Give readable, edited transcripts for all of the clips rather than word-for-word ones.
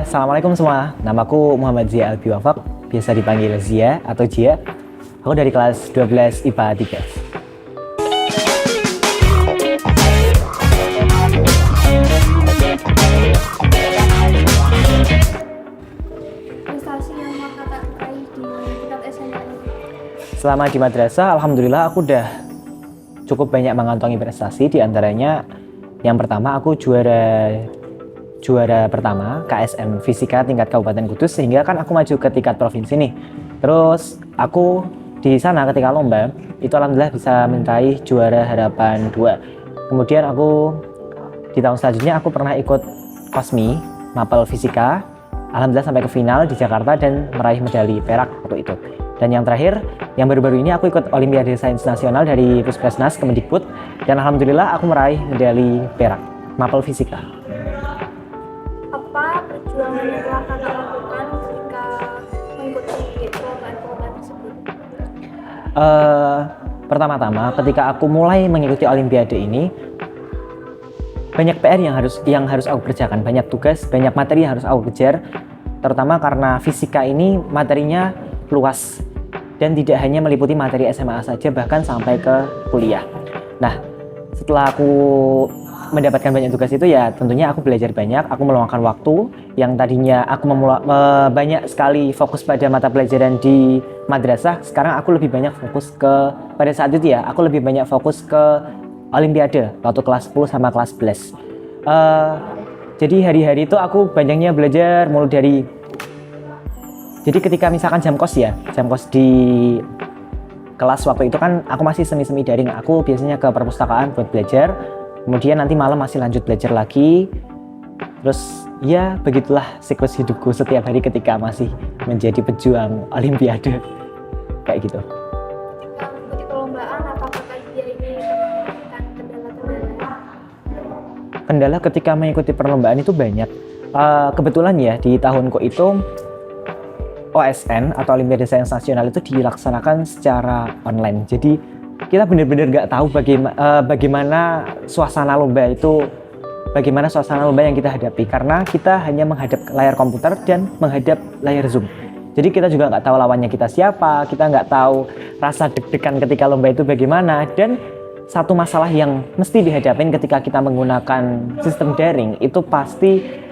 Assalamualaikum semua, namaku Muhammad Zia Albi Wafak, biasa dipanggil Zia atau Jia. Aku dari kelas 12 IPA 3. Prestasi yang kakak raih di tingkat SMA ini? Selama di madrasah, alhamdulillah aku udah cukup banyak mengantongi prestasi. Di antaranya yang pertama aku juara pertama KSM Fisika tingkat Kabupaten Kudus, sehingga kan aku maju ke tingkat provinsi nih. Terus aku di sana ketika lomba itu alhamdulillah bisa meraih juara harapan 2. Kemudian aku di tahun selanjutnya aku pernah ikut Kosmi Mapel Fisika, alhamdulillah sampai ke final di Jakarta dan meraih medali perak waktu itu. Dan yang terakhir, yang baru-baru ini aku ikut Olimpiade Sains Nasional dari Puskesmas Kemendikbud dan alhamdulillah aku meraih medali perak Mapel Fisika. Apa perjuangan yang telah kakak lakukan ketika mengikuti perlombaan-perlombaan tersebut? Pertama-tama ketika aku mulai mengikuti Olimpiade ini, banyak PR yang harus aku kerjakan, banyak tugas, banyak materi yang harus aku kejar, terutama karena fisika ini materinya luas dan tidak hanya meliputi materi SMA saja, bahkan sampai ke kuliah. Nah, setelah aku mendapatkan banyak tugas itu ya tentunya aku belajar banyak, aku meluangkan waktu yang tadinya aku banyak sekali fokus pada mata pelajaran di madrasah, sekarang aku lebih banyak fokus pada saat itu ya, aku lebih banyak fokus ke Olimpiade waktu kelas 10 sama kelas 11. Jadi hari-hari itu aku banyaknya belajar mulai dari, jadi ketika misalkan jam kos di kelas waktu itu kan aku masih semi daring, aku biasanya ke perpustakaan buat belajar, kemudian nanti malam masih lanjut belajar lagi. Terus ya begitulah siklus hidupku setiap hari ketika masih menjadi pejuang Olimpiade kayak gitu. Ketika mengikuti perlombaan, apakah dia ini menemukan kendala-kendala? Kendala ketika mengikuti perlombaan itu banyak. Kebetulan ya di tahunku itu OSN atau Olimpiade Sains Nasional itu dilaksanakan secara online. Jadi kita benar-benar nggak tahu bagaimana suasana lomba yang kita hadapi, karena kita hanya menghadap layar komputer dan menghadap layar Zoom. Jadi kita juga nggak tahu lawannya kita siapa, kita nggak tahu rasa deg-degan ketika lomba itu bagaimana. Dan satu masalah yang mesti dihadapin ketika kita menggunakan sistem daring itu pasti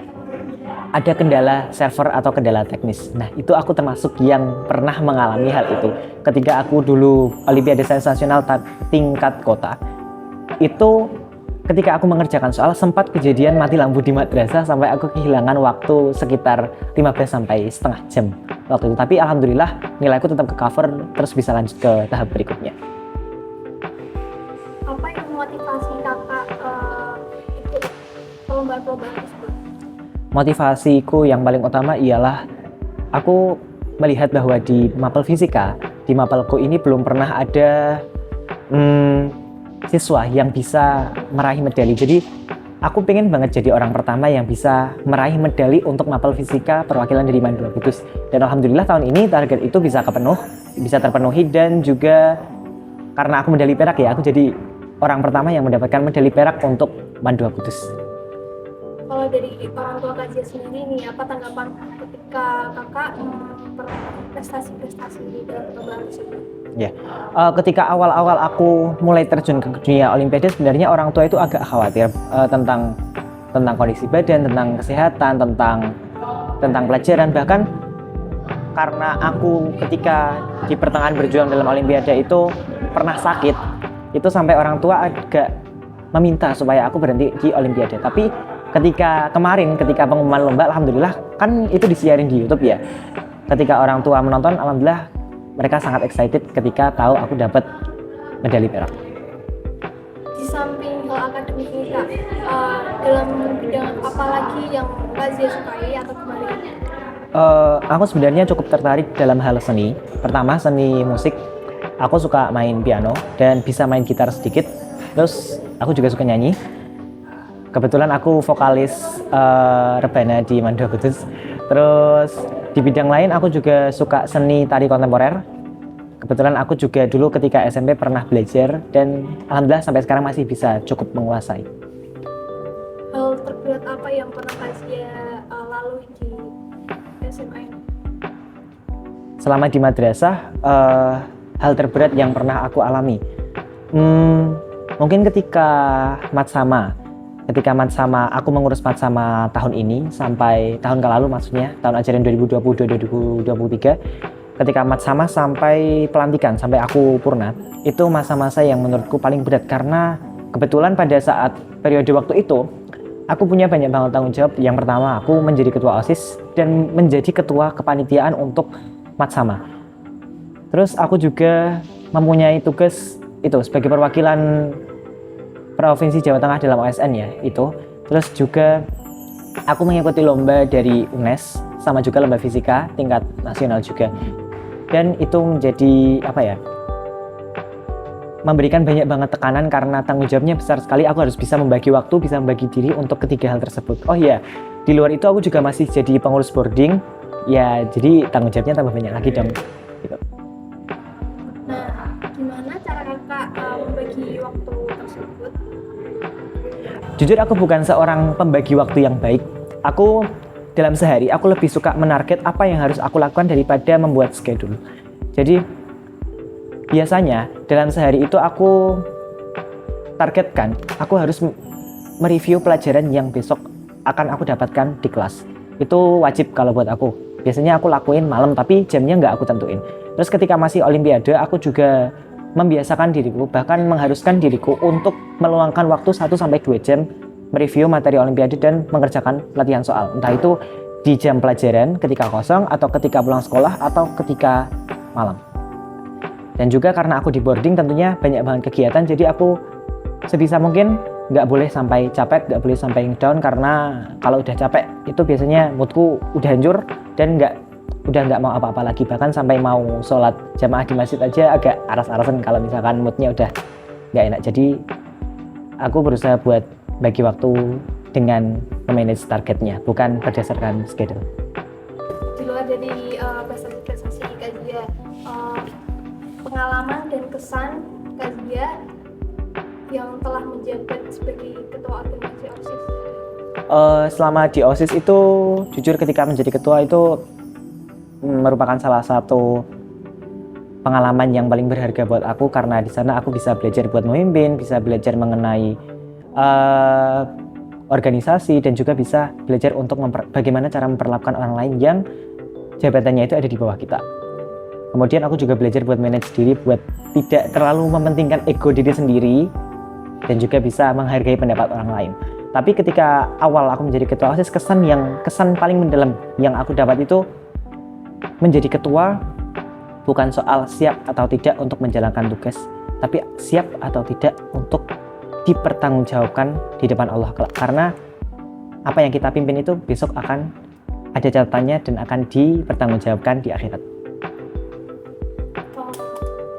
ada kendala server atau kendala teknis. Nah, itu aku termasuk yang pernah mengalami hal itu. Ketika aku dulu Olimpiade Sains Nasional tingkat kota, itu ketika aku mengerjakan soal sempat kejadian mati lampu di madrasah sampai aku kehilangan waktu sekitar 15 sampai setengah jam waktu itu. Tapi alhamdulillah nilaiku tetap ke cover, terus bisa lanjut ke tahap berikutnya. Apa yang memotivasi kakak ikut perlombaan-perlombaan tersebut? Motivasiku yang paling utama ialah aku melihat bahwa di Mapel Fisika, di Mapelku ini belum pernah ada siswa yang bisa meraih medali. Jadi aku pengen banget jadi orang pertama yang bisa meraih medali untuk Mapel Fisika perwakilan dari Mandua Kudus. Dan alhamdulillah tahun ini target itu bisa terpenuhi, dan juga karena aku medali perak ya, aku jadi orang pertama yang mendapatkan medali perak untuk Mandua Kudus. Kalau dari orang tua Kak Zia sendiri nih, apa tanggapan ketika kakak prestasi-prestasi di dalam perlombaan tersebut? Ya, ketika awal-awal aku mulai terjun ke dunia Olimpiade, sebenarnya orang tua itu agak khawatir tentang kondisi badan, tentang kesehatan, tentang pelajaran. Bahkan karena aku ketika di pertengahan berjuang dalam Olimpiade itu pernah sakit, itu sampai orang tua agak meminta supaya aku berhenti di Olimpiade. Tapi ketika pengumuman lomba, alhamdulillah kan itu disiarin di YouTube ya. Ketika orang tua menonton, alhamdulillah mereka sangat excited ketika tahu aku dapat medali perak. Di samping hal akademik ini Kak, dalam bidang apa lagi yang Kak Zia sukai atau kemarin? Aku sebenarnya cukup tertarik dalam hal seni. Pertama, seni musik. Aku suka main piano dan bisa main gitar sedikit. Terus aku juga suka nyanyi. Kebetulan aku vokalis rebana di Mandua Kudus. Terus di bidang lain aku juga suka seni tari kontemporer. Kebetulan aku juga dulu ketika SMP pernah belajar dan alhamdulillah sampai sekarang masih bisa cukup menguasai. Hal terberat apa yang pernah Kak Zia lalui di SMA ini? Selama di madrasah, hal terberat yang pernah aku alami, mungkin ketika matsama aku mengurus matsama tahun ini sampai tahun lalu, maksudnya tahun ajaran 2020-2023, ketika matsama sampai pelantikan, sampai aku purna, itu masa-masa yang menurutku paling berat karena kebetulan pada saat periode waktu itu aku punya banyak banget tanggung jawab. Yang pertama, aku menjadi ketua OSIS dan menjadi ketua kepanitiaan untuk matsama. Terus aku juga mempunyai tugas itu sebagai perwakilan Provinsi Jawa Tengah dalam OSN ya itu. Terus juga aku mengikuti lomba dari UNES sama juga lomba fisika tingkat nasional juga. Dan itu menjadi memberikan banyak banget tekanan karena tanggung jawabnya besar sekali. Aku harus bisa membagi waktu, bisa membagi diri untuk ketiga hal tersebut. Oh iya, di luar itu aku juga masih jadi pengurus boarding. Ya, jadi tanggung jawabnya tambah banyak lagi dong. Gitu. Nah, gimana cara kakak membagi waktu tersebut? Jujur aku bukan seorang pembagi waktu yang baik. Aku dalam sehari aku lebih suka menarget apa yang harus aku lakukan daripada membuat schedule. Jadi biasanya dalam sehari itu aku targetkan aku harus mereview pelajaran yang besok akan aku dapatkan di kelas. Itu wajib kalau buat aku. Biasanya aku lakuin malam tapi jamnya nggak aku tentuin. Terus ketika masih olimpiade aku juga membiasakan diriku, bahkan mengharuskan diriku untuk meluangkan waktu 1-2 jam mereview materi olimpiade dan mengerjakan latihan soal. Entah itu di jam pelajaran ketika kosong atau ketika pulang sekolah atau ketika malam. Dan juga karena aku di boarding tentunya banyak banget kegiatan, jadi aku sebisa mungkin nggak boleh sampai capek, nggak boleh sampai down, karena kalau udah capek itu biasanya moodku udah hancur dan udah nggak mau apa-apa lagi. Bahkan sampai mau sholat jamaah di masjid aja agak aras-arasan kalau misalkan moodnya udah nggak enak. Jadi aku berusaha buat bagi waktu dengan memanage targetnya, bukan berdasarkan schedule. Di luar dari prestasi Kak Zia, pengalaman dan kesan Kak Zia yang telah menjabat sebagai ketua organisasi OSIS. Selama di OSIS itu jujur ketika menjadi ketua itu merupakan salah satu pengalaman yang paling berharga buat aku, karena di sana aku bisa belajar buat memimpin, bisa belajar mengenai organisasi, dan juga bisa belajar untuk bagaimana cara memperlakukan orang lain yang jabatannya itu ada di bawah kita. Kemudian aku juga belajar buat manage diri, buat tidak terlalu mementingkan ego diri sendiri, dan juga bisa menghargai pendapat orang lain. Tapi ketika awal aku menjadi ketua OSIS, kesan paling mendalam yang aku dapat itu menjadi ketua bukan soal siap atau tidak untuk menjalankan tugas, tapi siap atau tidak untuk dipertanggungjawabkan di depan Allah. Karena apa yang kita pimpin itu besok akan ada catatannya dan akan dipertanggungjawabkan di akhirat.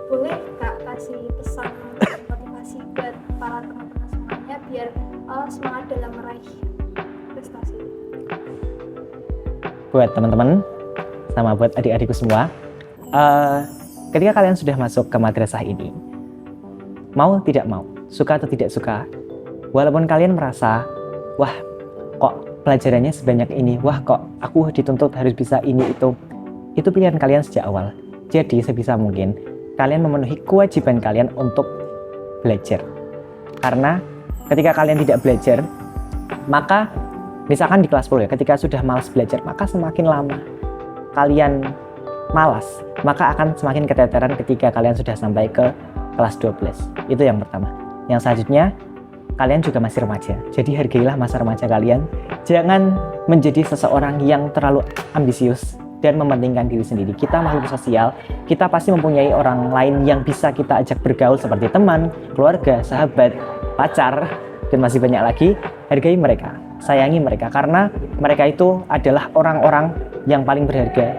Boleh Kak kasih pesan motivasi buat para teman-teman semuanya biar semangat dalam meraih prestasi? Buat teman-teman sama buat adik-adikku semua, ketika kalian sudah masuk ke madrasah ini, mau tidak mau, suka atau tidak suka, walaupun kalian merasa, wah kok pelajarannya sebanyak ini, wah kok aku dituntut harus bisa ini itu pilihan kalian sejak awal. Jadi sebisa mungkin kalian memenuhi kewajiban kalian untuk belajar. Karena ketika kalian tidak belajar, maka misalkan di kelas 10 ya, ketika sudah malas belajar, maka semakin lama kalian malas, maka akan semakin keteteran ketika kalian sudah sampai ke kelas 12. Itu yang pertama. Yang selanjutnya, kalian juga masih remaja. Jadi hargailah masa remaja kalian. Jangan menjadi seseorang yang terlalu ambisius dan mementingkan diri sendiri. Kita makhluk sosial, kita pasti mempunyai orang lain yang bisa kita ajak bergaul seperti teman, keluarga, sahabat, pacar, dan masih banyak lagi. Hargai mereka, sayangi mereka, karena mereka itu adalah orang-orang yang paling berharga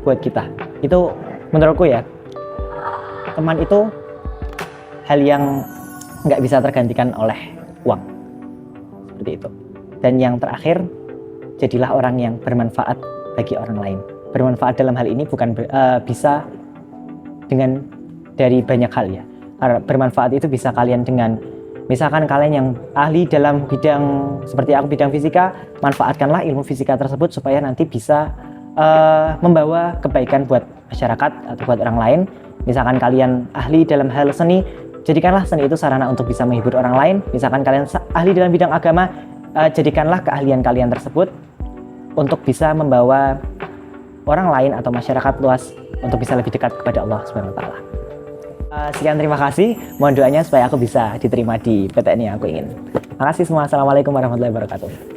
buat kita. Itu menurutku ya, teman itu hal yang nggak bisa tergantikan oleh uang, seperti itu. Dan yang terakhir, jadilah orang yang bermanfaat bagi orang lain. Bermanfaat dalam hal ini bukan bisa dengan dari banyak hal ya. Bermanfaat itu bisa kalian dengan Misalkan kalian yang ahli dalam bidang seperti aku bidang fisika, manfaatkanlah ilmu fisika tersebut supaya nanti bisa membawa kebaikan buat masyarakat atau buat orang lain. Misalkan kalian ahli dalam hal seni, jadikanlah seni itu sarana untuk bisa menghibur orang lain. Misalkan kalian ahli dalam bidang agama, jadikanlah keahlian kalian tersebut untuk bisa membawa orang lain atau masyarakat luas untuk bisa lebih dekat kepada Allah Subhanahu wa taala. Sekian, terima kasih. Mohon doanya supaya aku bisa diterima di PTN yang aku ingin. Terima kasih semua. Assalamualaikum warahmatullahi wabarakatuh.